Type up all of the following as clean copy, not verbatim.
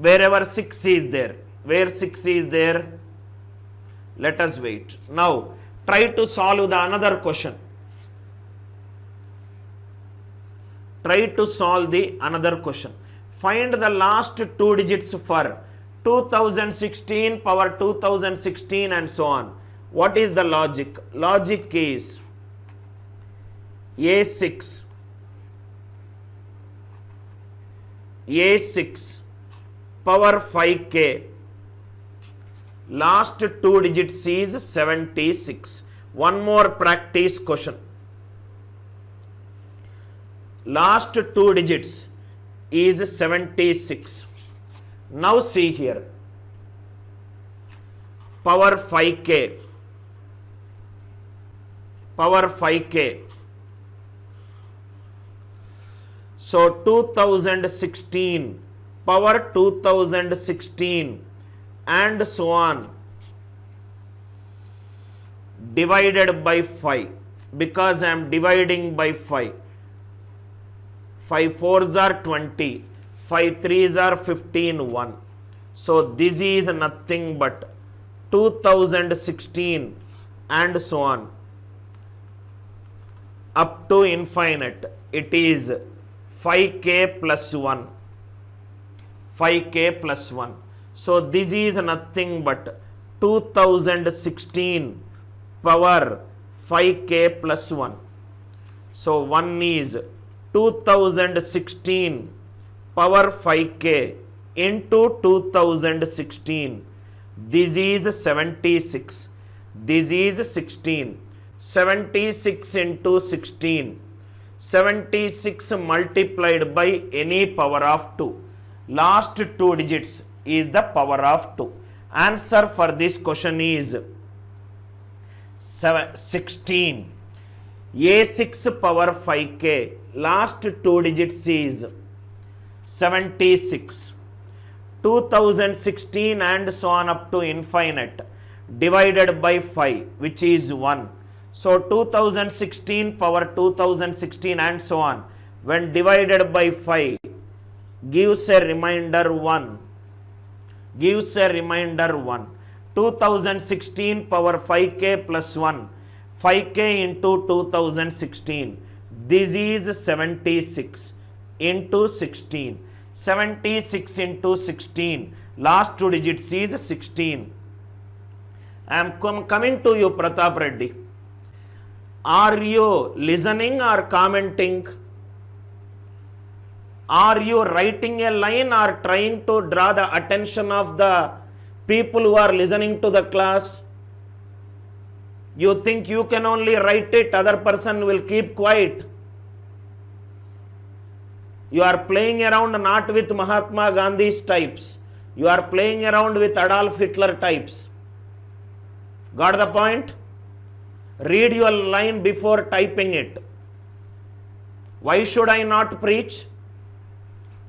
wherever 6 is there. Where 6 is there? Let us wait. Now, try to solve the another question. Try to solve the another question. Find the last two digits for 2016, power 2016 and so on. What is the logic? Logic is A6, A6 power 5k, last two digits is 76. One more practice question. Last two digits is 76. Now see here, power 5k, power 5k. So 2016, power 2016 and so on, divided by 5, because I am dividing by 5. 5 4s are 20, 5 3s are 15, 1. So this is nothing but 2016 and so on up to infinite. It is 5k plus 1, 5k plus 1. So this is nothing but 2016 power 5k plus 1. So 1 is 2016 power 5k into 2016. This is 76. This is 16. 76 into 16. 76 multiplied by any power of 2. Last two digits is the power of 2. Answer for this question is 16. A6 power 5k, last two digits is 76. 2016 and so on up to infinite, divided by 5, which is 1. So 2016 power 2016 and so on, when divided by 5, gives a remainder 1. Gives a remainder 1. 2016 power 5k plus 1. 5k into 2016. This is 76 into 16. 76 into 16. Last two digits is 16. I am coming to you, Pratap Reddy. Are you listening or commenting? Are you writing a line or trying to draw the attention of the people who are listening to the class? You think you can only write it, other person will keep quiet. You are playing around not with Mahatma Gandhi's types. You are playing around with Adolf Hitler types. Got the point? Read your line before typing it. Why should I not preach?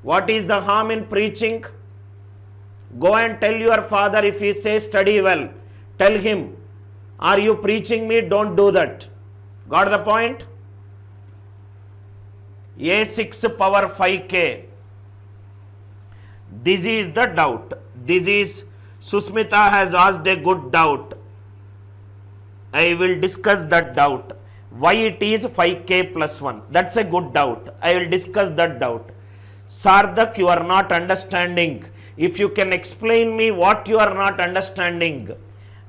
What is the harm in preaching? Go and tell your father, if he says study well, tell him, are you preaching me? Don't do that. Got the point? A6 power 5k. This is the doubt. This is, Susmita has asked a good doubt. I will discuss that doubt. Why it is 5k plus 1? That's a good doubt. I will discuss that doubt. Sardak, you are not understanding. If you can explain me what you are not understanding,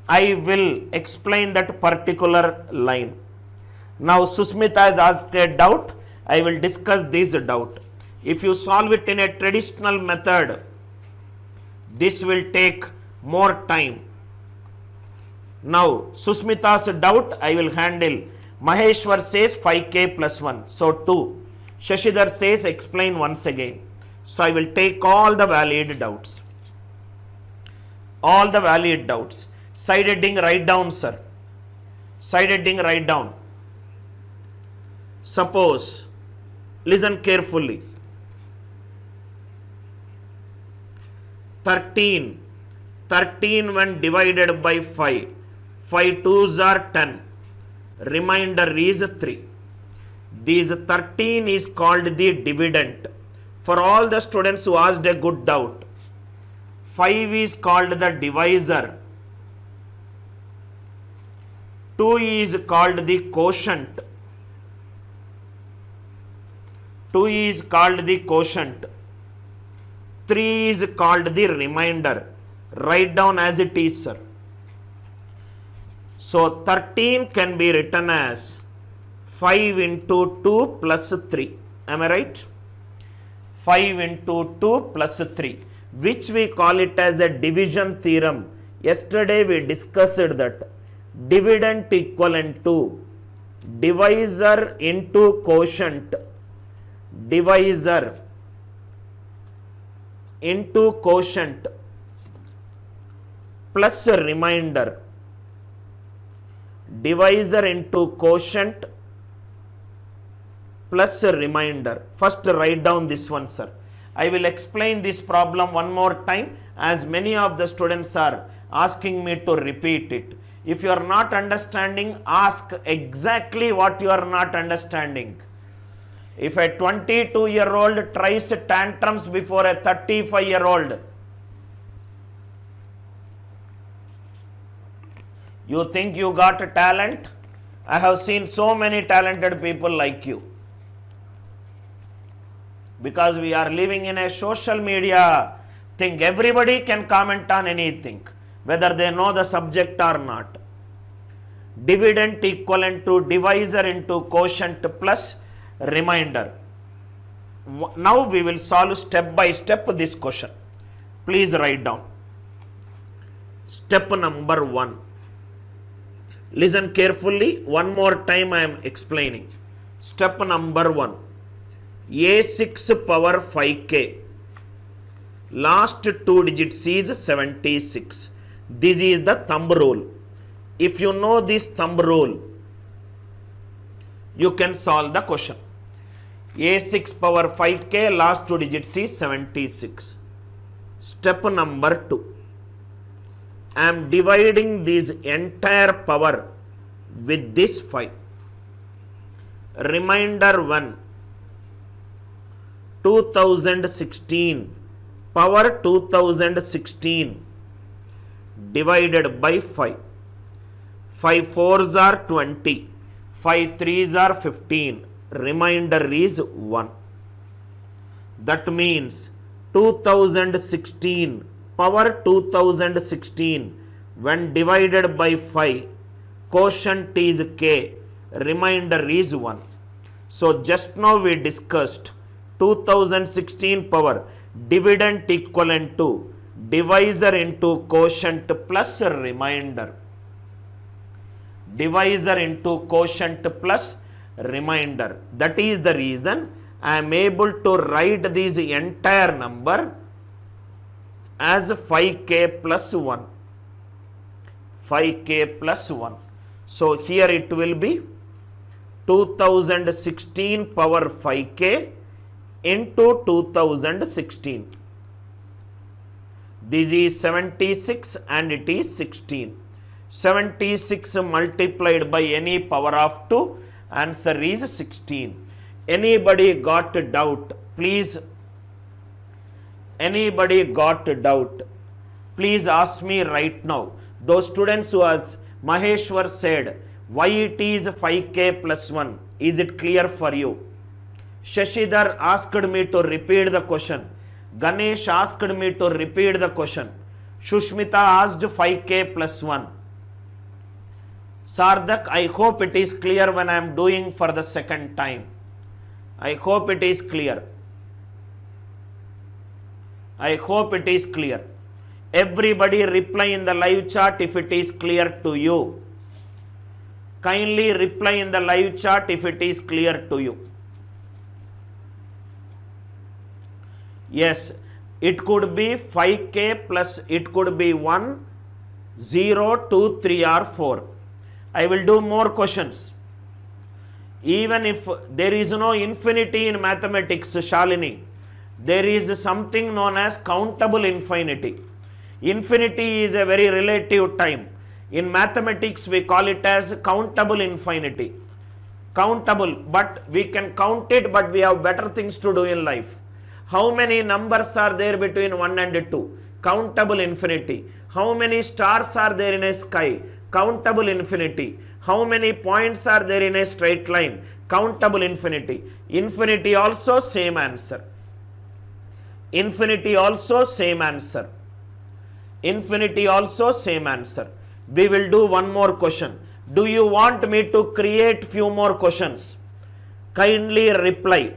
I will explain that particular line. Now Susmita has asked a doubt. I will discuss this doubt. If you solve it in a traditional method, this will take more time. Now Susmita's doubt I will handle. Maheshwar says 5k plus 1. So 2. Shashidhar says explain once again. So I will take all the valid doubts. All the valid doubts. Side heading write down, sir. Side heading write down. Suppose, listen carefully. 13. 13 when divided by 5. 5 2s are 10. Remainder is 3. This 13 is called the dividend. For all the students who asked a good doubt, 5 is called the divisor, 2 is called the quotient, 2 is called the quotient, 3 is called the remainder. Write down as it is, sir. So 13 can be written as 5 into 2 plus 3. Am I right? 5 into 2 plus 3, which we call it as a division theorem. Yesterday we discussed that dividend equivalent to divisor into quotient, divisor into quotient plus remainder, divisor into quotient plus remainder. First write down this one, sir. I will explain this problem one more time, as many of the students are asking me to repeat it. If you are not understanding, ask exactly what you are not understanding. If a 22-year-old tries tantrums before a 35-year-old, you think you got a talent? I have seen so many talented people like you. Because we are living in a social media thing, everybody can comment on anything, whether they know the subject or not. Dividend equivalent to divisor into quotient plus remainder. Now we will solve step by step this question. Please write down. Step number 1. Listen carefully. One more time I am explaining. Step number 1. A6 power 5k. Last 2 digits is 76. This is the thumb rule. If you know this thumb rule, you can solve the question. A6 power 5k, last 2 digits is 76. Step number 2. I am dividing this entire power with this 5. Remainder 1. 2016 power 2016 divided by 5. 5 4s are 20. 5 3s are 15. Remainder is 1. That means 2016 power 2016 when divided by 5, quotient is k, remainder is 1. So just now we discussed 2016 power dividend equivalent to divisor into quotient plus remainder. Divisor into quotient plus remainder. That is the reason I am able to write this entire number as 5k plus 1. 5k plus 1. So here it will be 2016 power 5k into 2016. This is 76 and it is 16. 76 multiplied by any power of 2, answer is 16. Anybody got a doubt? Please, anybody got a doubt? Please ask me right now. Those students who, as Maheshwar said, why it is 5k plus 1, is it clear for you? Shashidhar asked me to repeat the question. Ganesh asked me to repeat the question. Shushmita asked 5k plus 1. Sardak, I hope it is clear when I am doing for the second time. I hope it is clear. I hope it is clear. Everybody reply in the live chat if it is clear to you. Kindly reply in the live chat if it is clear to you. Yes, it could be 5k plus it could be 1, 0, 2, 3 or 4. I will do more questions. Even if there is no infinity in mathematics, Shalini, there is something known as countable infinity. Infinity is a very relative time. In mathematics, we call it as countable infinity. Countable, but we can count it, but we have better things to do in life. How many numbers are there between 1 and 2? countable infinity. How many stars are there in a sky? Countable infinity. How many points are there in a straight line? Countable infinity. Infinity also same answer. Infinity also same answer. Infinity also same answer. We will do one more question. Do you want me to create few more questions? Kindly reply.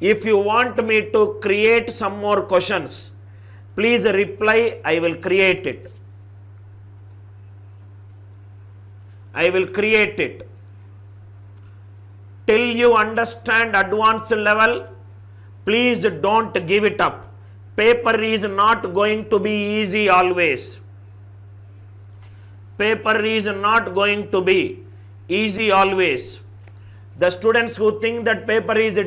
If you want me to create some more questions, please reply. I will create it. I will create it. Till you understand advanced level, please don't give it up. Paper is not going to be easy always. Paper is not going to be easy always. The students who think that paper is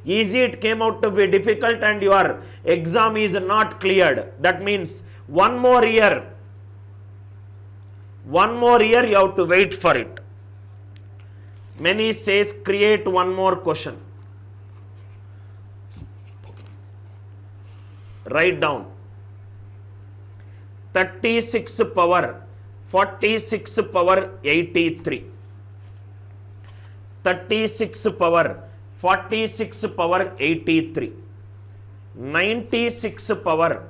easy, it came out to be difficult and your exam is not cleared. That means one more year you have to wait for it. Many says create one more question. Write down 36 power 46 power 83. 36 power 46 power 83. 96 power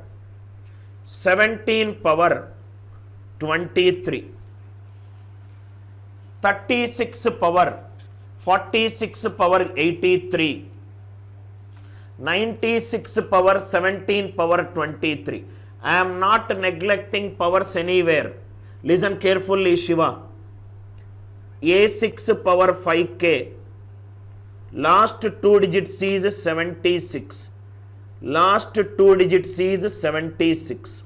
17 power 23. 36 power 46 power 83. 96 power 17 power 23. I am not neglecting powers anywhere. Listen carefully, Shiva. A6 power 5k. Last two digits is 76. Last two digits is 76.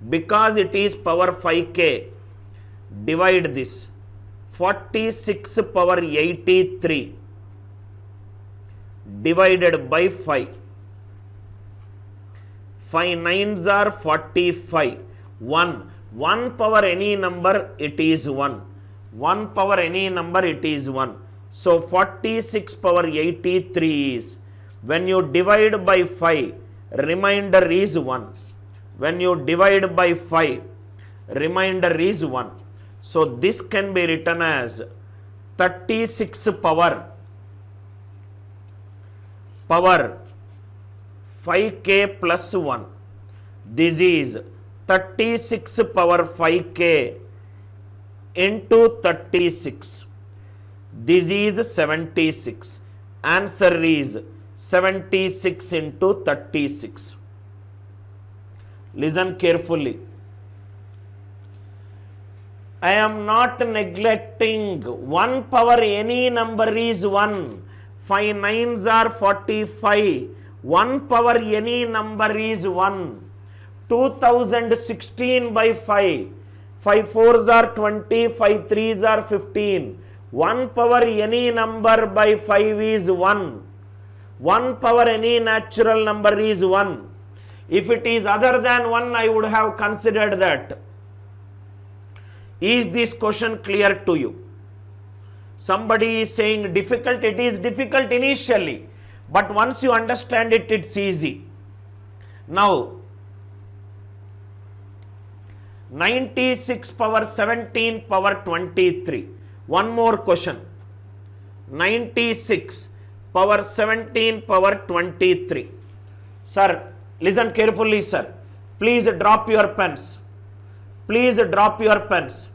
Because it is power 5k, divide this. 46 power 83 divided by 5. 5 nines are 45. 1 power any number, it is 1. 1 power any number, it is 1. So 46 power 83 is, when you divide by 5, remainder is 1. When you divide by 5, remainder is 1. So this can be written as 36 power 5k plus 1. This is 36 power 5k into 36. This is 76. Answer is 76 into 36. Listen carefully. I am not neglecting. 1 power any number is 1. 5 nines are 45. 1 power any number is 1. 2016 by 5. 5 fours are 20. 5 threes are 15. 1 power any number by 5 is 1. 1 power any natural number is 1. If it is other than 1, I would have considered that. Is this question clear to you? Somebody is saying difficult. It is difficult initially, but once you understand it, it's easy. Now, 96 power 17 power 23. One more question. 96 power 17 power 23. Sir, listen carefully, sir. Please drop your pens. Please drop your pens.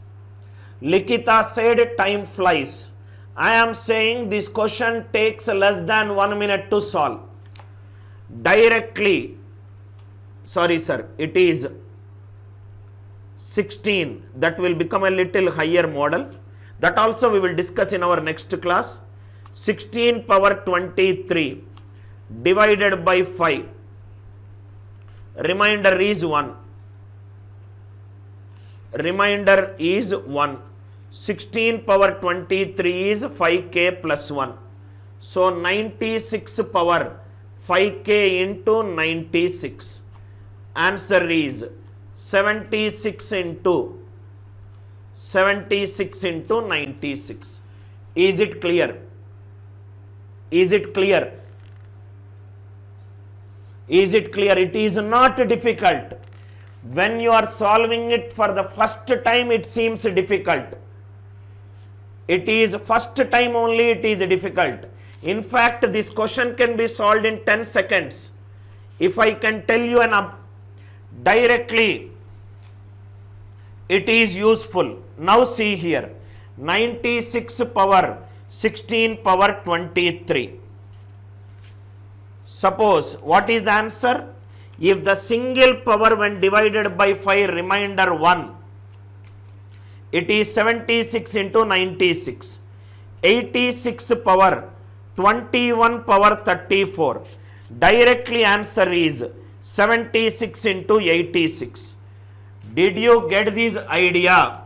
Likita said time flies. I am saying this question takes less than 1 minute to solve. Directly, sorry sir, it is 16. That will become a little higher model. That also we will discuss in our next class. 16 power 23 divided by 5. Remainder is 1. Remainder is 1. 16 power 23 is 5k plus 1. So 96 power 5k into 96. Answer is 76 into 96. Is it clear? Is it clear? Is it clear? It is not difficult. When you are solving it for the first time, it seems difficult. It is first time only it is difficult. In fact, this question can be solved in 10 seconds. If I can tell you directly, it is useful. Now see here, 96 power 16 power 23. Suppose, what is the answer? If the single power when divided by 5 remainder 1, it is 76 into 96. 86 power 21 power 34. Directly answer is 76 into 86. Did you get this idea?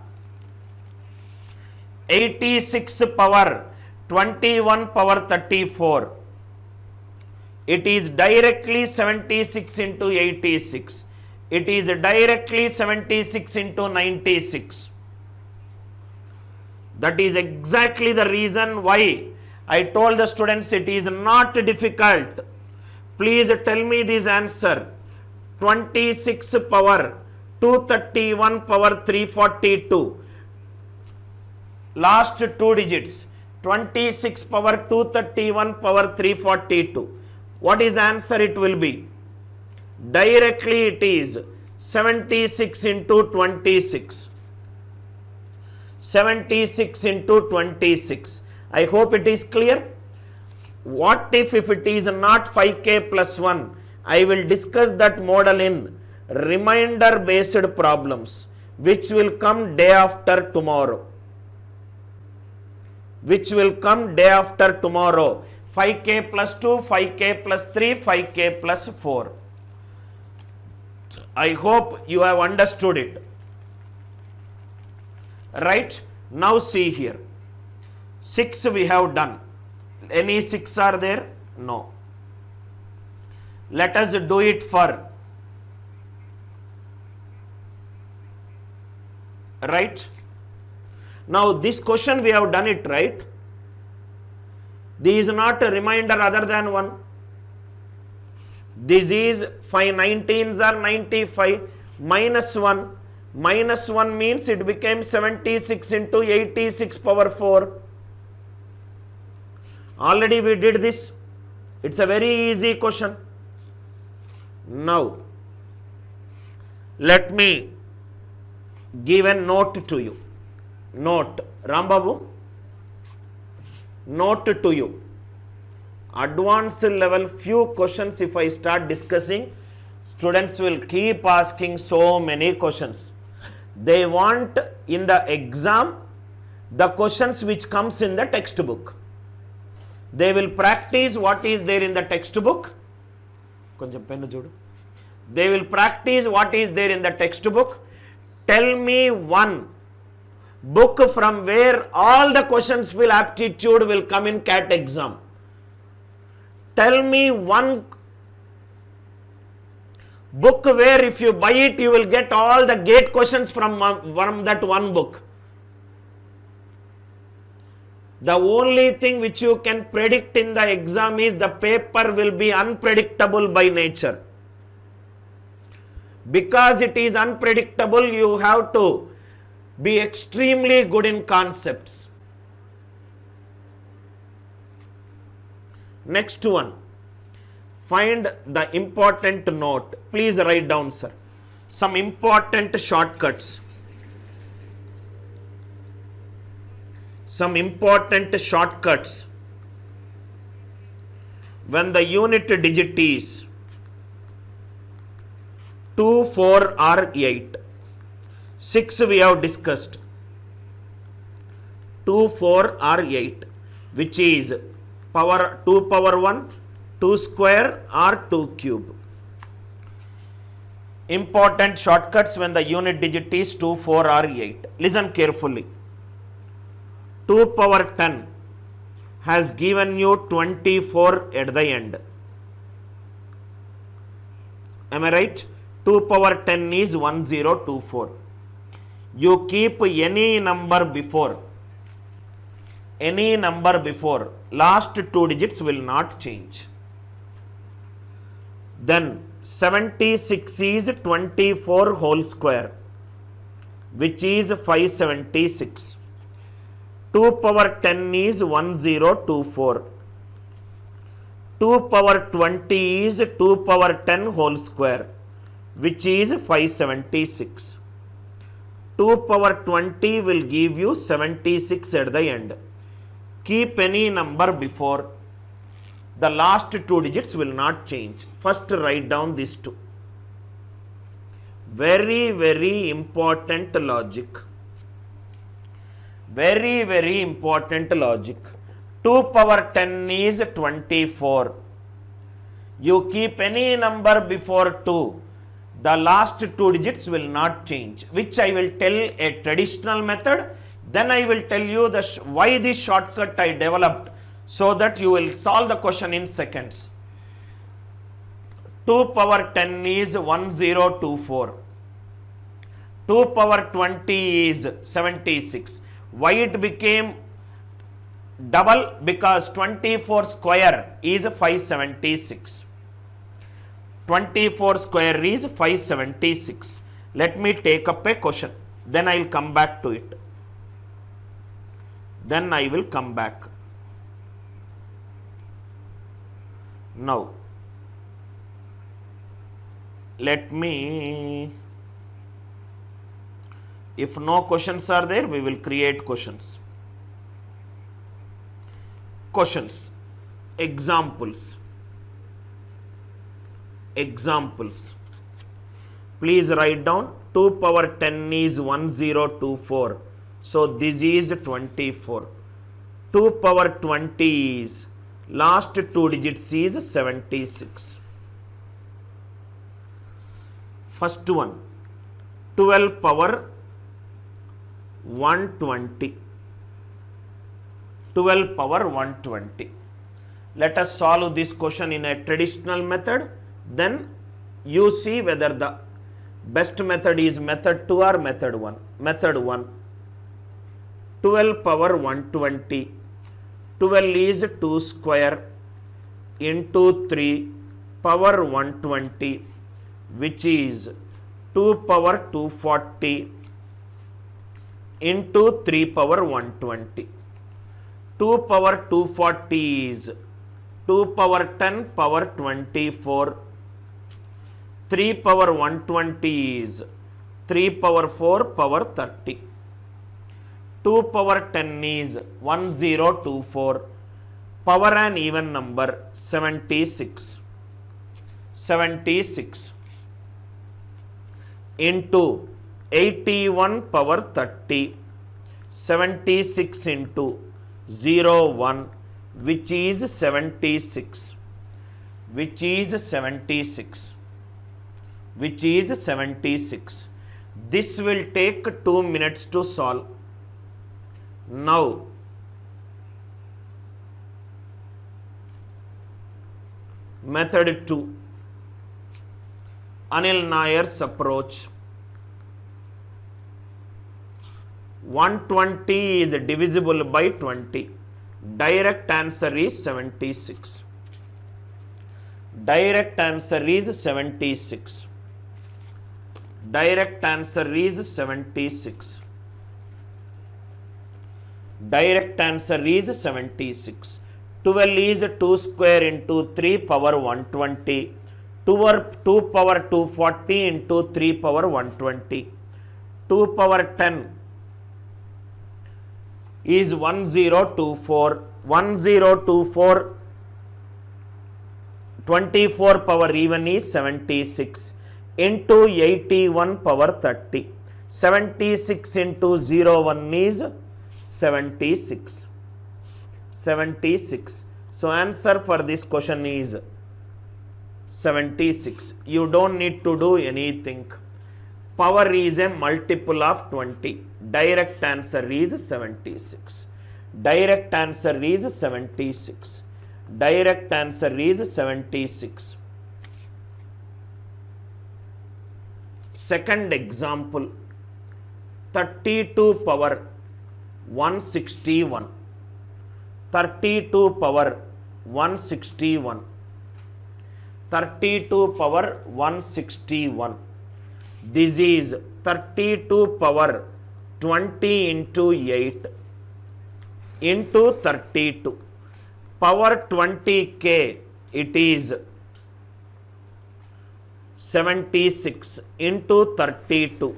86 power 21 power 34. It is directly 76 into 86. It is directly 76 into 96. That is exactly the reason why I told the students it is not difficult. Please tell me this answer. 26 power 231 power 342. Last two digits. 26 power 231 power 342. What is the answer? It will be directly it is 76 into 26. 76 into 26. I hope it is clear. What if it is not 5k plus 1? I will discuss that model in remainder based problems, which will come day after tomorrow. Which will come day after tomorrow. 5k plus 2, 5k plus 3, 5k plus 4. I hope you have understood it. Right? Now see here. 6 we have done. Any 6 are there? No. Let us do it for. Right? Now this question we have done it, right? This is not a remainder other than 1. This is 5 19s are 95 minus 1. Minus 1 means it became 76 into 86 power 4. Already we did this. It's a very easy question. Now, let me give a note to you. Note. Rambabu, note to you. Advanced level few questions if I start discussing, students will keep asking so many questions. They want in the exam the questions which comes in the textbook. They will practice what is there in the textbook. They will practice what is there in the textbook. Tell me one book from where all the questions will aptitude will come in CAT exam. Tell me one book where if you buy it you will get all the gate questions from that one book. The only thing which you can predict in the exam is the paper will be unpredictable by nature. Because it is unpredictable, you have to be extremely good in concepts. Next one. Find the important note. Please write down, sir. Some important shortcuts. Some important shortcuts. When the unit digit is 2, 4 or 8. 6 we have discussed. 2, 4 or 8, which is power 2 power 1, 2 square or 2 cube. Important shortcuts when the unit digit is 2, 4 or 8. Listen carefully. 2 power 10 has given you 24 at the end. Am I right? 2 power 10 is 1024. You keep any number before. Any number before. Last two digits will not change. Then 76 is 24 whole square, which is 576. 2 power 10 is 1024. 2 power 20 is 2 power 10 whole square, which is 576. 2 power 20 will give you 76 at the end. Keep any number before. The last two digits will not change. First write down these two. Very, very important logic. Very, very important logic. 2 power 10 is 24. You keep any number before 2. The last two digits will not change, which I will tell a traditional method. Then I will tell you why this shortcut I developed, so that you will solve the question in seconds. 2 power 10 is 1024. 2 power 20 is 76. Why it became double? Because 24 square is 576. 24 square is 576. Let me take up a question. Then I will come back to it. Then I will come back. Now, let me, if no questions are there, we will create questions. Questions. Examples. Examples. Please write down. 2 power 10 is 1024. So this is 24. 2 power 20 is, last two digits is 76. First one, 12 power 120. 12 power 120. Let us solve this question in a traditional method. Then you see whether the best method is method 2 or method 1. Method 1. 12 power 120. 12 is 2 square into 3 power 120, which is 2 power 240 into 3 power 120. 2 power 240 is 2 power 10 power 24. 3 power 120 is 3 power 4 power 30. 2 power 10 is 1024. Power an even number 76. 76 into 81 power 30. 76 into 01, which is 76. Which is 76. Which is 76. This will take 2 minutes to solve. Now, method 2. Anil Nayar's approach. 120 is divisible by 20. Direct answer is 76. Direct answer is 76. Direct answer is 76. Direct answer is 76. 12 is 2 square into 3 power 120. 2 power 240 into 3 power 120. 2 power 10 is 1024. 1024. 24 power even is 76 into 81 power 30. 76 into 01 is 76. 76. So answer for this question is 76. You don't need to do anything. Power is a multiple of 20. Direct answer is 76. Direct answer is 76. Direct answer is 76. Second example, 32 power 161. 32 power 161. 32 power 161. This is 32 power 20 into 8 into 32. Power 20k, it is 76 into 32.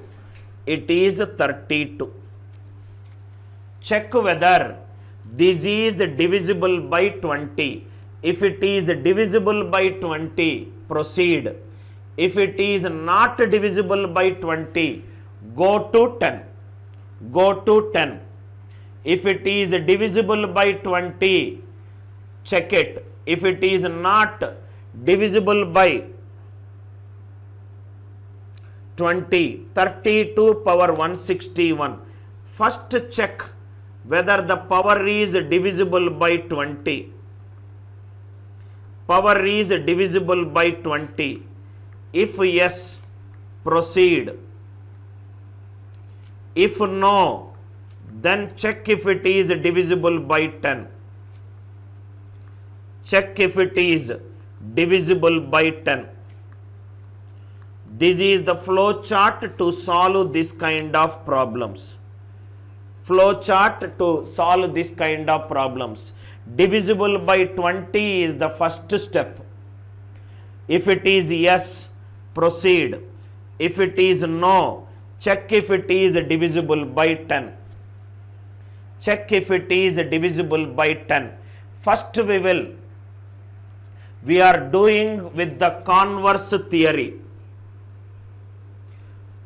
It is 32. Check whether this is divisible by 20. If it is divisible by 20, proceed. If it is not divisible by 20, go to 10. Go to 10. If it is divisible by 20, check it. If it is not divisible by 20, 32 power 161. First check whether the power is divisible by 20. Power is divisible by 20. If yes, proceed. If no, then check if it is divisible by 10. Check if it is divisible by 10. This is the flow chart to solve this kind of problems. Flow chart to solve this kind of problems. Divisible by 20 is the first step. If it is yes, proceed. If it is no, check if it is divisible by 10. Check if it is divisible by 10. First we are doing with the converse theory.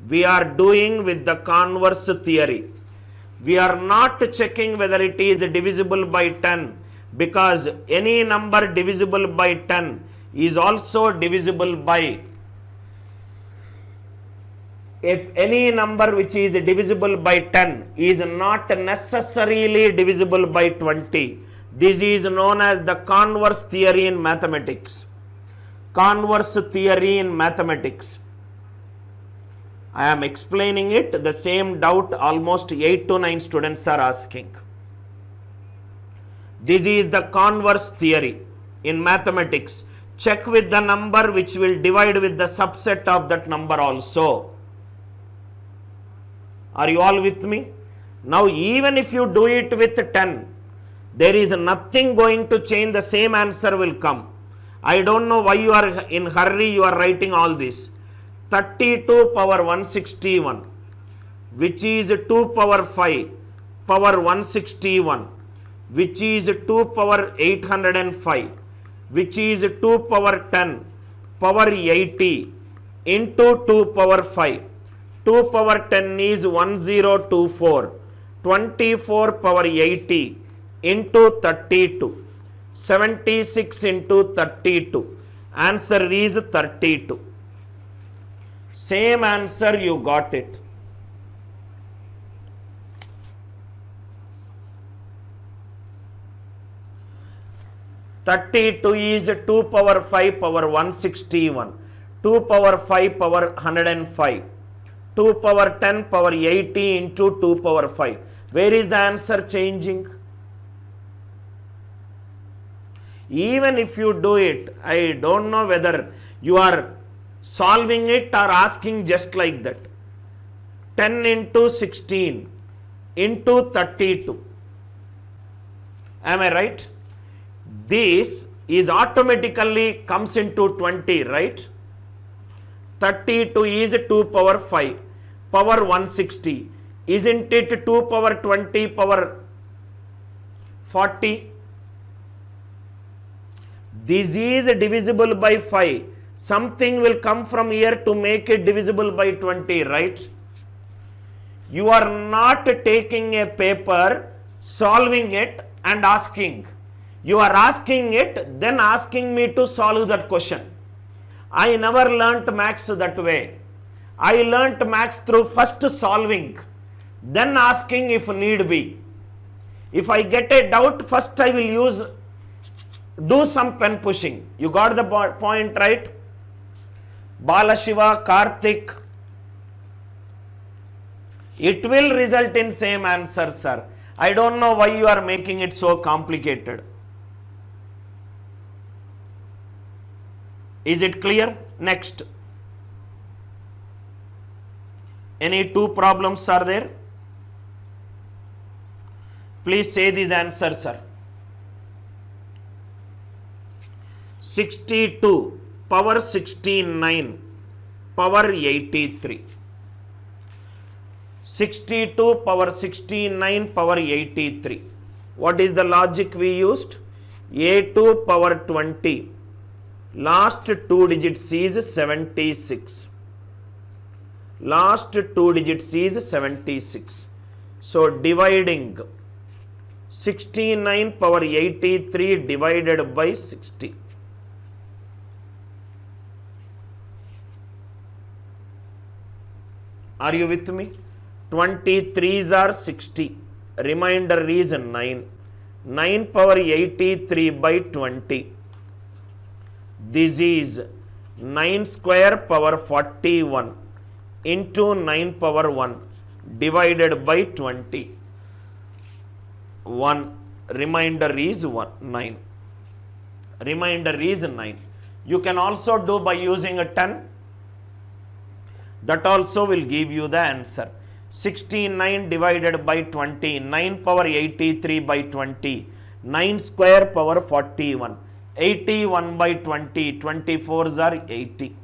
We are doing with the converse theory. We are not checking whether it is divisible by 10, because any number divisible by 10 is also divisible by, if any number which is divisible by 10 is not necessarily divisible by 20, this is known as the converse theory in mathematics. Converse theory in mathematics. I am explaining it, the same doubt almost 8 to 9 students are asking. This is the converse theory in mathematics. Check with the number which will divide with the subset of that number also. Are you all with me? Now even if you do it with 10, there is nothing going to change, the same answer will come. I don't know why you are in hurry, you are writing all this. 32 power 161, which is 2 power 5 power 161, which is 2 power 805, which is 2 power 10 power 80 into 2 power 5. 2 power 10 is 1024. 24 power 80 into 32. 76 into 32. Answer is 32. Same answer, you got it. (32) is 2 power 5 power 161. 2 power 5 power 105. 2 power 10 power 80 into 2 power 5. Where is the answer changing? Even if you do it, I don't know whether you are solving it or asking just like that. 10 into 16 into 32. Am I right? This is automatically comes into 20, right? 32 is 2 power 5 power 160. Isn't it 2 power 20 power 40? This is divisible by 5. Something will come from here to make it divisible by 20, right? You are not taking a paper, solving it and asking. You are asking it, then asking me to solve that question. I never learnt maths that way. I learnt maths through first solving, then asking if need be. If I get a doubt, first I will do some pen pushing. You got the point, right? Balashiva, Karthik. It will result in same answer, sir. I don't know why you are making it so complicated. Is it clear? Next. Any two problems are there? Please say these answers, sir. 62 power 69 power 83. 62 power 69 power 83. What is the logic we used? A2 power 20. Last two digits is 76. Last two digits is 76. So dividing 69 power 83 divided by 60. Are you with me? 23s are 60. Remainder is 9. 9 power 83 by 20. This is 9 square power 41 into 9 power 1 divided by 20. 1. Remainder is 9. Remainder is 9. You can also do by using a 10. That also will give you the answer. 69 divided by 20, 9 power 83 by 20, 9 square power 41, 81 by 20, 24s are 80.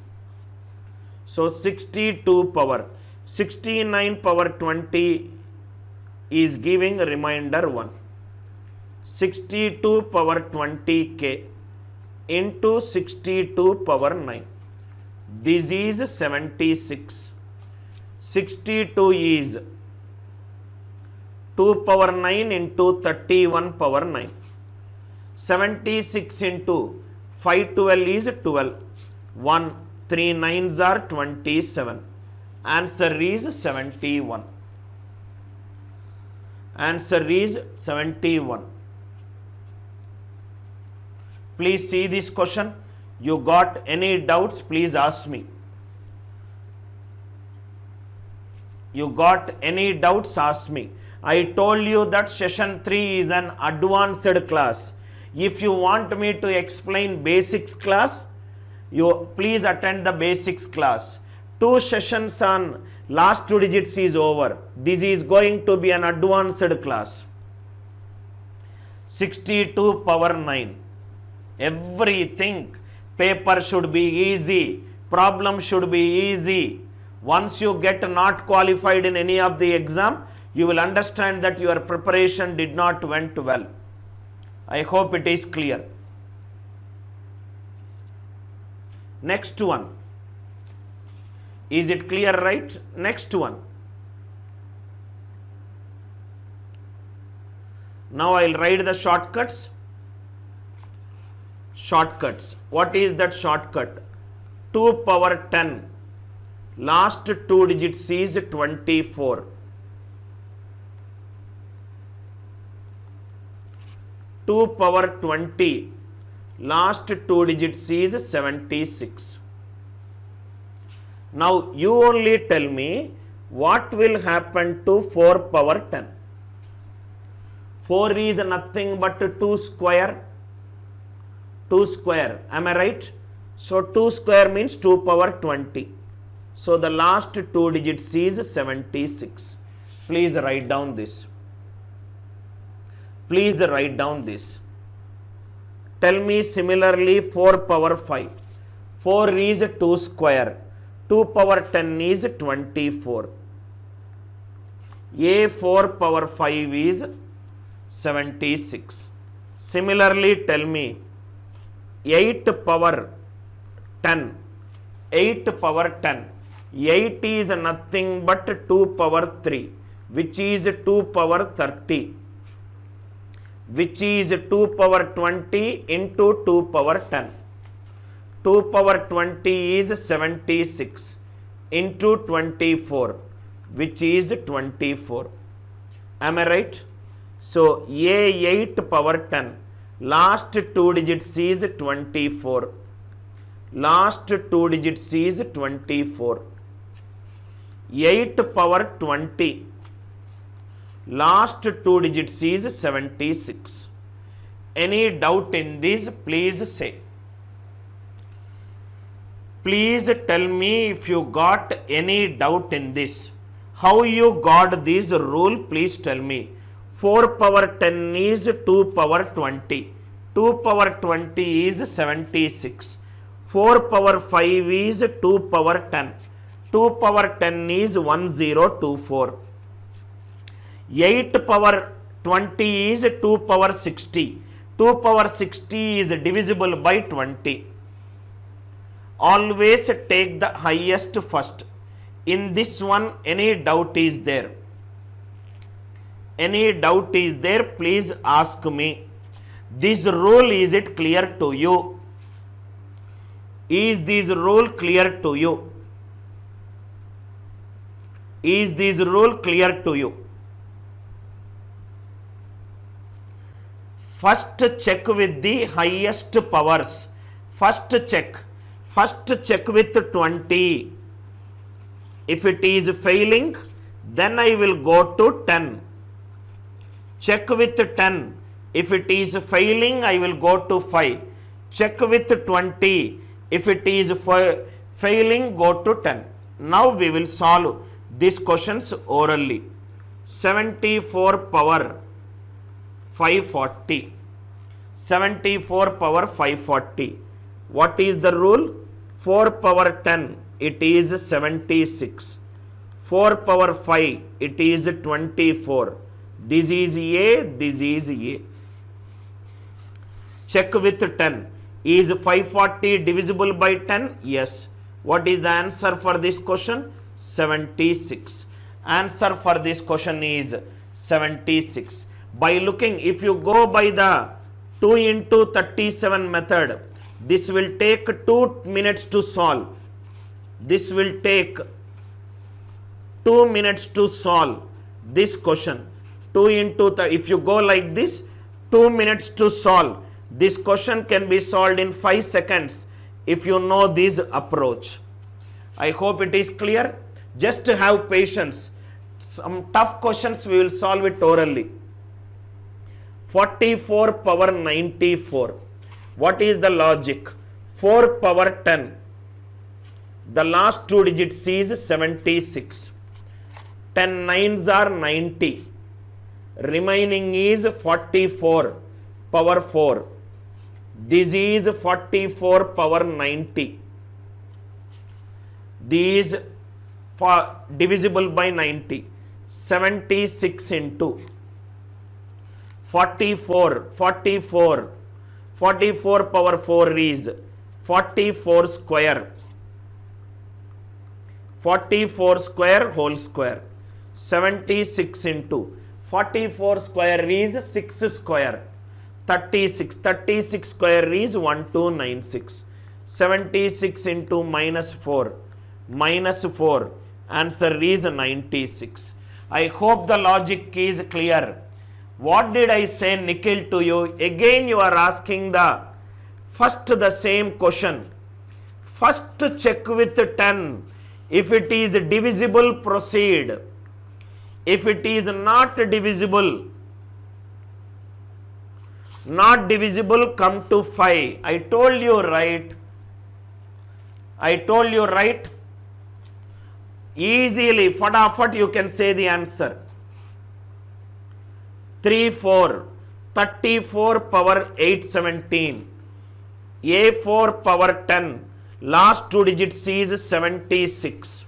So 62 power, 69 power 20 is giving remainder 1. 62 power 20k into 62 power 9. This is 76. 62 is 2 power 9 into 31 power 9. 76 into 512 is 12. 1, 3 9s are 27. Answer is 71. Answer is 71. Please see this question. You got any doubts? Please ask me. You got any doubts? Ask me. I told you that session 3 is an advanced class. If you want me to explain basics class, you please attend the basics class. 2 sessions on last 2 digits is over. This is going to be an advanced class. 62 power 9. Everything. Paper should be easy. Problem should be easy. Once you get not qualified in any of the exam, you will understand that your preparation did not went well. I hope it is clear. Next one. Is it clear, right? Next one. Now I will write the shortcuts. Shortcuts. What is that shortcut? 2 power 10. Last 2 digits is 24. 2 power 20. Last 2 digits is 76. Now you only tell me what will happen to 4 power 10. 4 is nothing but 2 square. 2 square. Am I right? So 2 square means 2 power 20. So the last 2 digits is 76. Please write down this. Please write down this. Tell me similarly 4 power 5. 4 is 2 square. 2 power 10 is 24. A 4 power 5 is 76. Similarly tell me 8 power 10. 8 power 10. 8 is nothing but 2 power 3, which is 2 power 30, which is 2 power 20 into 2 power 10. 2 power 20 is 76 into 24, which is 24. Am I right? So A8 power 10. Last 2 digits is 24. Last 2 digits is 24. 8 power 20. Last 2 digits is 76. Any doubt in this? Please say. Please tell me if you got any doubt in this. How you got this rule? Please tell me. 4 power 10 is 2 power 20. 2 power 20 is 76. 4 power 5 is 2 power 10. 2 power 10 is 1024. 8 power 20 is 2 power 60. 2 power 60 is divisible by 20. Always take the highest first. In this one, any doubt is there? Any doubt is there? Please ask me. This rule, is it clear to you? Is this rule clear to you? Is this rule clear to you? First check with the highest powers. First check with 20. If it is failing, then I will go to 10. Check with 10. If it is failing, I will go to 5. Check with 20. If it is failing, go to 10. Now we will solve these questions orally. 74 power 540. 74 power 540. What is the rule? 4 power 10, it is 76. 4 power 5, it is 24. This is A, this is A. Check with 10. Is 540 divisible by 10? Yes. What is the answer for this question? 76. Answer for this question is 76. By looking, if you go by the 2 into 37 method, this will take 2 minutes to solve. This will take 2 minutes to solve this question. 2 into if you go like this, 2 minutes to solve. This question can be solved in 5 seconds if you know this approach. I hope it is clear. Just have patience. Some tough questions we will solve it orally. 44 power 94. What is the logic? 4 power 10. The last 2 digits is 76. 10 nines are 90. Remaining is 44 power 4. This is 44 power 90. These divisible by 90. 76 into 44 power 4 is 44 square. 44 square whole square. 76 into 44 square is 6 square. 36. 36 square is 1296. 76 into minus 4. Minus 4. Answer is 96. I hope the logic is clear. What did I say, Nikhil, to you? Again you are asking the same question. First check with 10. If it is divisible, proceed. If it is not divisible, come to 5. I told you right. Easily, fadafat you can say the answer. 34. 34 power 817. A4 power 10. Last 2 digits is 76.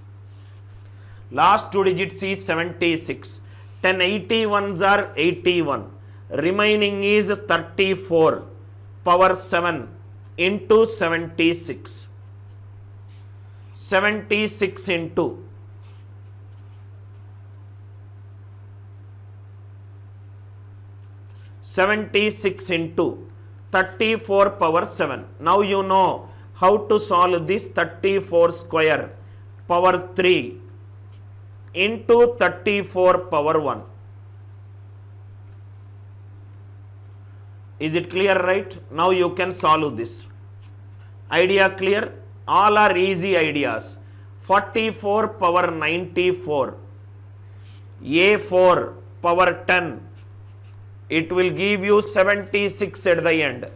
Last 2 digits is 76. 10 81s are 81. Remaining is 34 power 7 into 76. 76 into 76 into 34 power 7. Now you know how to solve this. 34 square power 3 into 34 power 1. Is it clear, right? Now you can solve this. Idea clear? All are easy ideas. 44 power 94. A4 power 10. It will give you 76 at the end.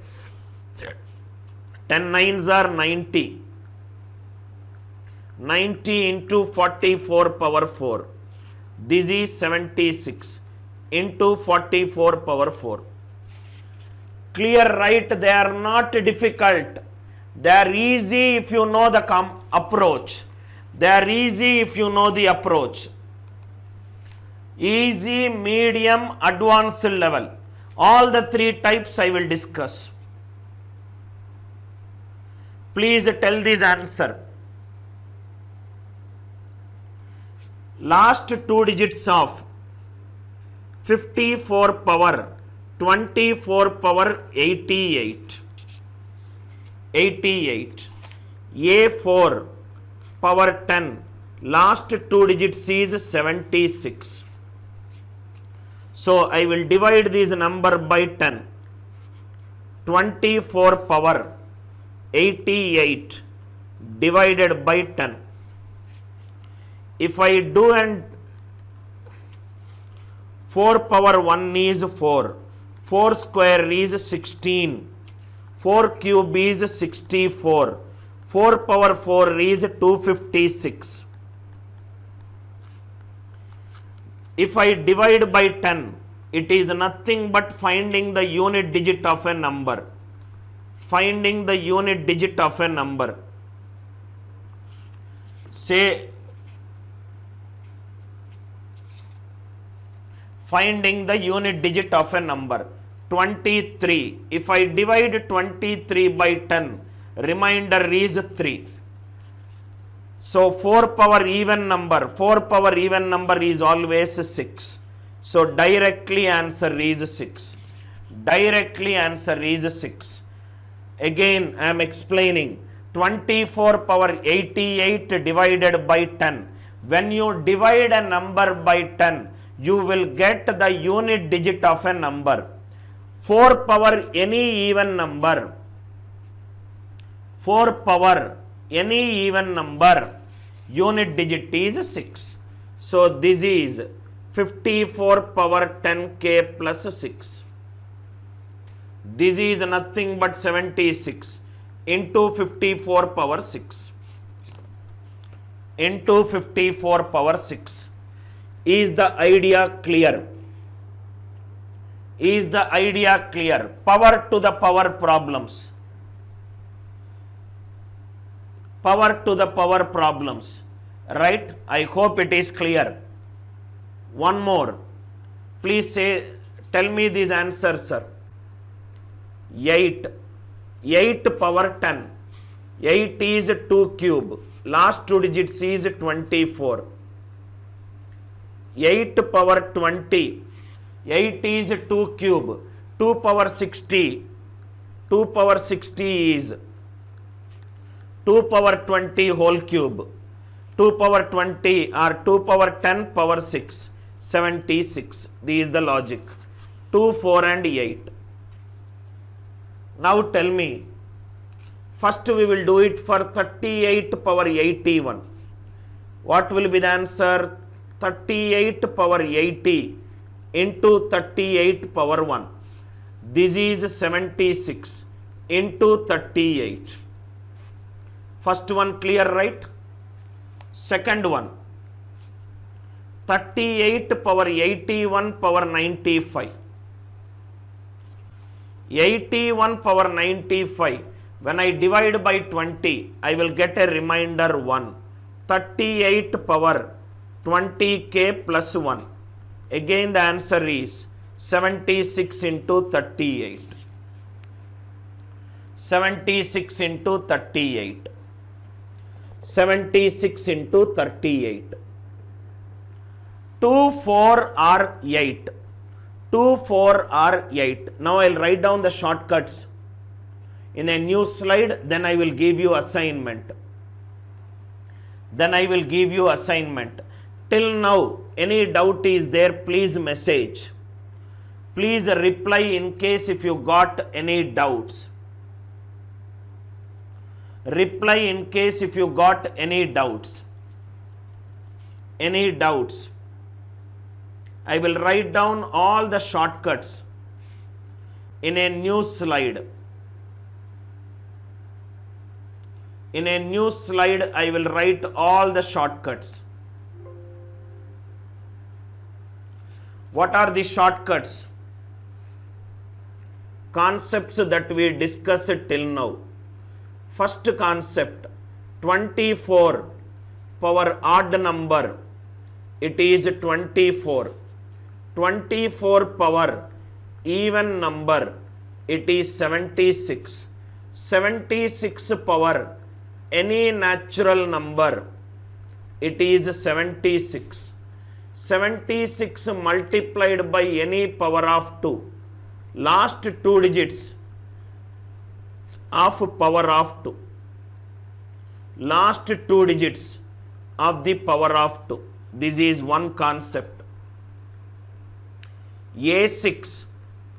10 nines are 90. 90 into 44 power 4. This is 76 into 44 power 4. Clear, right? They are not difficult. They are easy if you know the approach. They are easy if you know the approach. Easy, medium, advanced level. All the three types I will discuss. Please tell this answer. Last two digits of 54 power 24 power 88. 88. A4 power 10. Last two digits is 76. So I will divide this number by 10. 24 power 88 divided by 10. If I do, and 4 power 1 is 4. 4 square is 16. 4 cube is 64. 4 power 4 is 256. If I divide by 10, it is nothing but finding the unit digit of a number. Finding the unit digit of a number. Say, finding the unit digit of a number. 23. If I divide 23 by 10, remainder is 3. So 4 power even number. 4 power even number is always 6. So directly answer is 6. Directly answer is 6. Again I am explaining. 24 power 88 divided by 10. When you divide a number by 10, you will get the unit digit of a number. 4 power any even number. 4 power any even number, unit digit is 6. So this is 54 power 10k plus 6. This is nothing but 76 into 54 power 6. Into 54 power 6. Is the idea clear? Is the idea clear? Power to the power problems. Power to the power problems. Right? I hope it is clear. One more. Please say, tell me this answer, sir. 8. 8 power 10. 8 is 2 cube. Last two digits is 24. 8 power 20. 8 is 2 cube. 2 power 60. 2 power 60 is 2 power 20 whole cube. 2 power 20 or 2 power 10 power 6. 76. This is the logic. 2, 4 and 8. Now tell me. First we will do it for 38 power 81. What will be the answer? 38 power 80 into 38 power 1. This is 76 into 38. First one clear, right? Second one. 38 power 81 power 95. 81 power 95. When I divide by 20, I will get a remainder 1. 38 power 20k plus 1. Again the answer is 76 into 38. 76 into 38. 76 into 38. 2, 4 or 8. 2, 4 or 8. Now I will write down the shortcuts in a new slide, then I will give you assignment. Then I will give you assignment. Till now, any doubt is there, please message. Please reply in case if you got any doubts. Reply in case if you got any doubts. Any doubts. I will write down all the shortcuts in a new slide. In a new slide, I will write all the shortcuts. What are the shortcuts? Concepts that we discussed till now. First concept, 24 power odd number, it is 24. 24 power even number, it is 76. 76 power any natural number, it is 76. 76 multiplied by any power of 2. Last two digits of power of 2. Last two digits of the power of 2. This is one concept. A6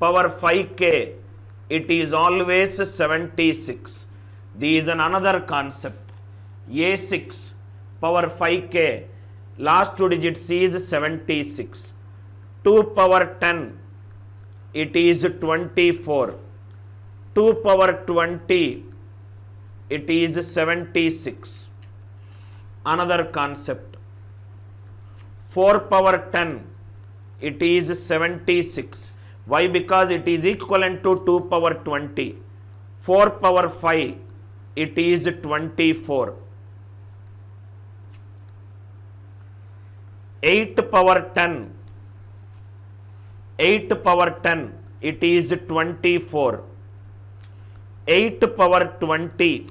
power 5k, it is always 76. This is another concept. A6 power 5k, last two digits is 76. 2 power 10, it is 24. 2 power 20, it is 76. Another concept. 4 power 10, it is 76. Why? Because it is equivalent to 2 power 20. 4 power 5, it is 24. 8 power 10, 8 power 10, it is 24. 8 power 20,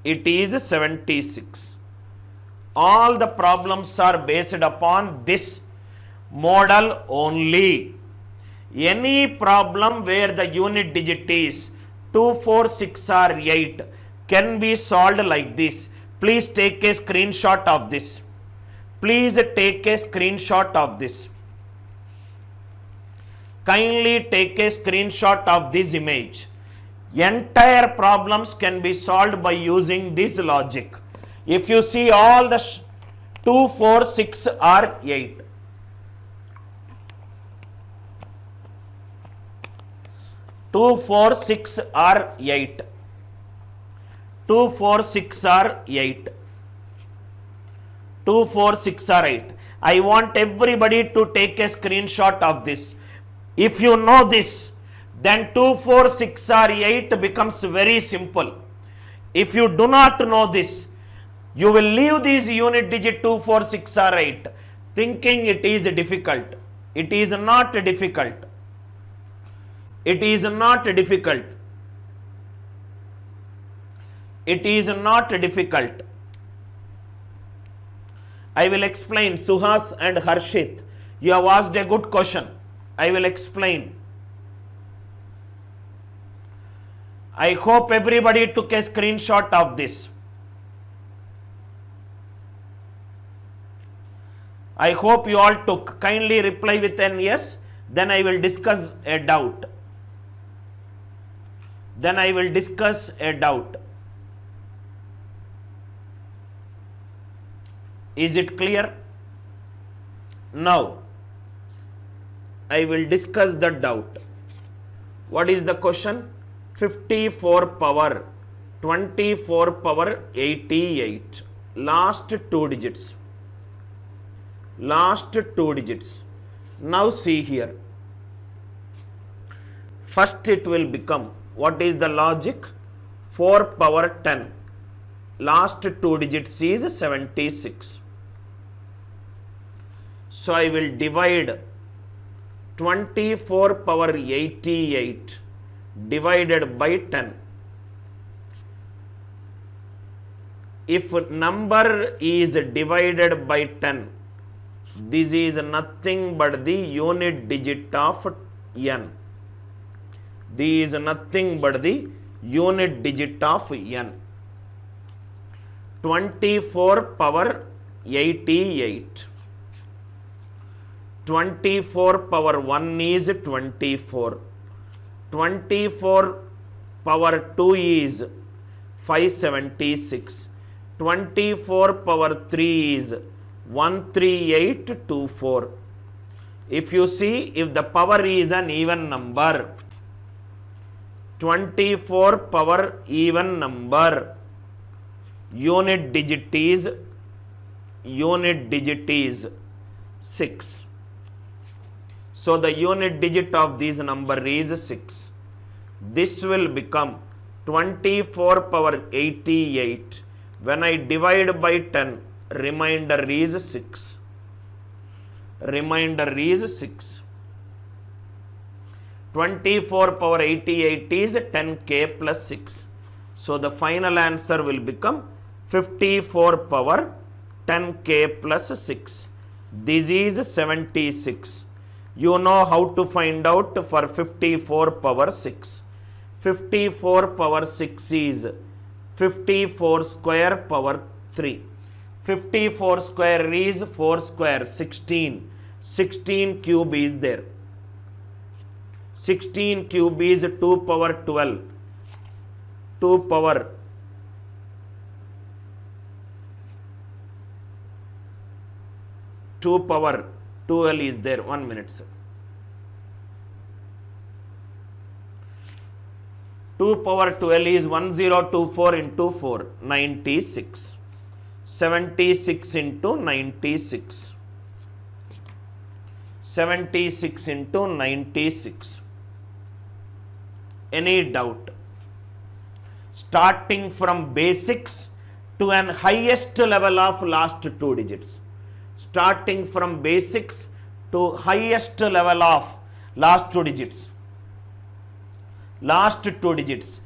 it is 76. All the problems are based upon this model only. Any problem where the unit digit is 2, 4, 6 or 8 can be solved like this. Please take a screenshot of this. Please take a screenshot of this. Kindly take a screenshot of this image. Entire problems can be solved by using this logic. If you see all the 2, 4, 6 or 8. 2, 4, 6 or 8. 2, 4, 6 or 8. 2, 4, 6 or 8. I want everybody to take a screenshot of this. If you know this, then 2, 4, 6 or 8 becomes very simple. If you do not know this, you will leave this unit digit 2, 4, 6 or 8 thinking it is difficult. It is not difficult. It is not difficult. It is not difficult. I will explain. Suhas and Harshit, you have asked a good question. I will explain. I hope everybody took a screenshot of this. I hope you all took. Kindly reply with an yes. Then I will discuss a doubt. Then I will discuss a doubt. Is it clear? Now, I will discuss the doubt. What is the question? 54 power 24 power 88. Last two digits. Last two digits. Now see here. First it will become, what is the logic? 4 power 10. Last two digits is 76. So I will divide 24 power 88 divided by 10. If number is divided by 10, this is nothing but the unit digit of n. This is nothing but the unit digit of n. 24 power 88. 24 power 1 is 24. 24 power 2 is 576. 24 power 3 is 13824. If you see, if the power is an even number, 24 power even number, unit digit is 6. So the unit digit of this number is 6. This will become 24 power 88. When I divide by 10, remainder is 6. Remainder is 6. 24 power 88 is 10k plus 6. So the final answer will become 54 power 10k plus 6. This is 76. You know how to find out for 54 power 6. 54 power 6 is 54 square power 3. 54 square is 4 square 16. 16 cube is there. 16 cube is 2 power 12. 2 power 12 is there. 1 minute, sir. 2 power 12 is 1024 into 4, 96. 76 into 96. 76 into 96. Any doubt? Starting from basics to an highest level of last 2 digits. Starting from basics to highest level of last 2 digits. Last 2 digits.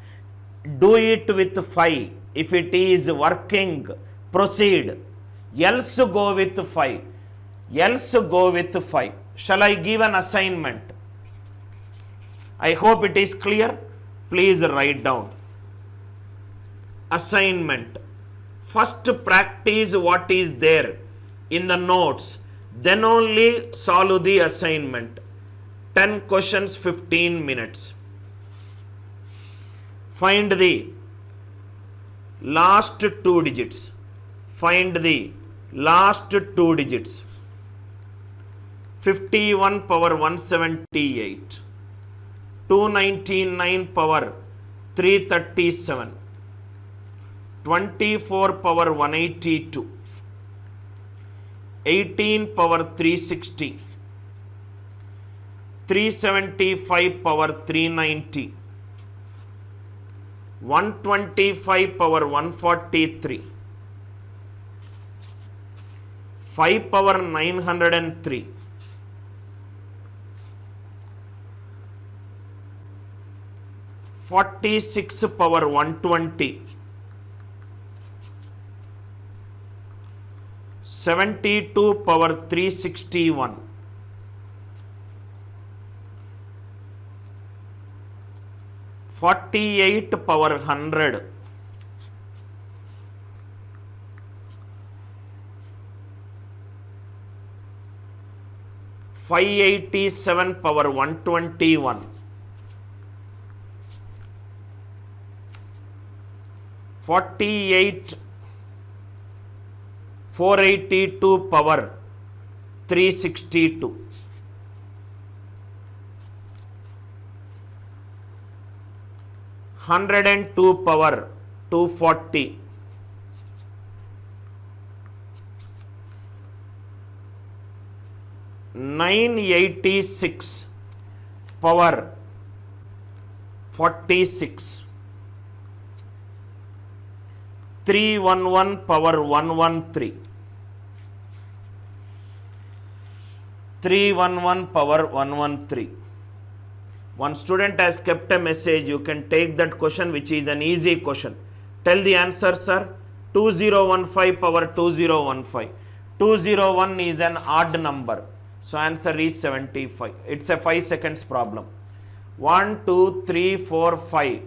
Do it with 5. If it is working, proceed. Else go with 5. Else go with 5. Shall I give an assignment? I hope it is clear. Please write down. Assignment. First practice what is there in the notes. Then only solve the assignment. 10 questions, 15 minutes. Find the last 2 digits. Find the last 2 digits. 51 power 178. 299 power 337. 24 power 182. 18 power 360. 375 power 390. 125 power 143. 5 power 903. 46 power 120. 72 power 361. 48 power 100. 587 power 121. 48 482 power 362. 102 power 240. 986 power 46. 311 power 113. 311 power 113. One student has kept a message. You can take that question, which is an easy question. Tell the answer, sir. 2015 power 2015. 201 is an odd number. So answer is 75. It's a 5 seconds problem. 1, 2, 3, 4, 5,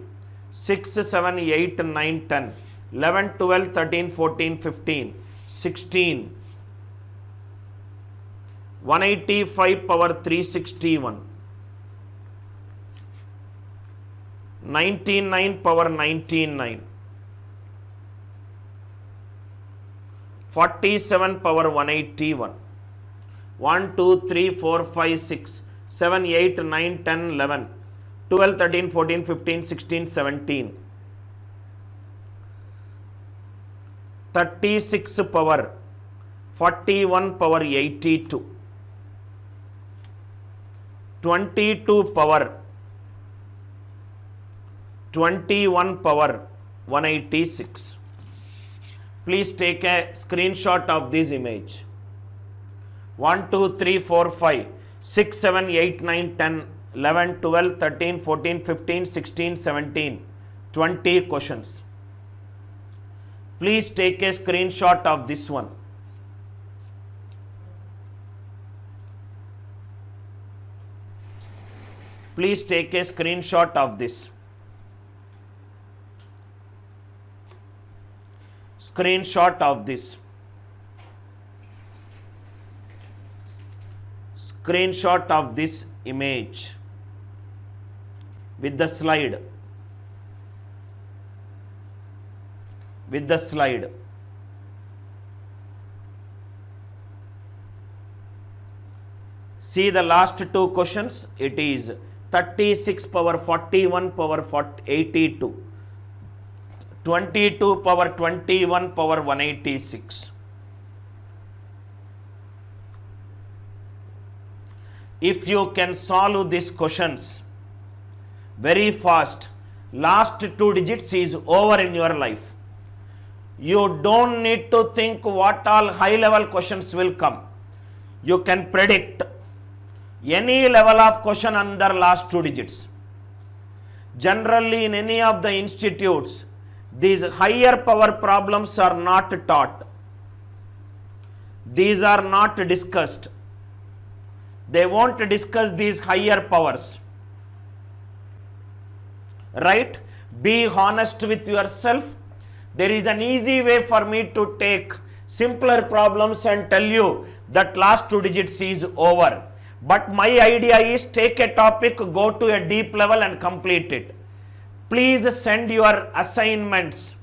6, 7, 8, 9, 10, 11, 12, 13, 14, 15, 16. 185 power 361. 99 power 99. 47 power 181. 1, 2, 3, 4, 5, 6, 7, 8, 9, 10, 11, 12, 13, 14, 15, 16, 17. 36 power 41 power 82, 22 power 21 power 186. Please take a screenshot of this image. 1, 2, 3, 4, 5, 6, 7, 8, 9, 10, 11, 12, 13, 14, 15, 16, 17, 20 questions. Please take a screenshot of this one. Please take a screenshot of this. Screenshot of this. Screenshot of this image with the slide. With the slide. See the last two questions. It is 36 power 41 power 82, 22 power 21 power 186. If you can solve these questions very fast, last two digits is over in your life. You don't need to think what all high level questions will come. You can predict any level of question under last two digits. Generally in any of the institutes, these higher power problems are not taught. These are not discussed. They won't discuss these higher powers. Right? Be honest with yourself. There is an easy way for me to take simpler problems and tell you that last two digits is over. But my idea is take a topic, go to a deep level and complete it. Please send your assignments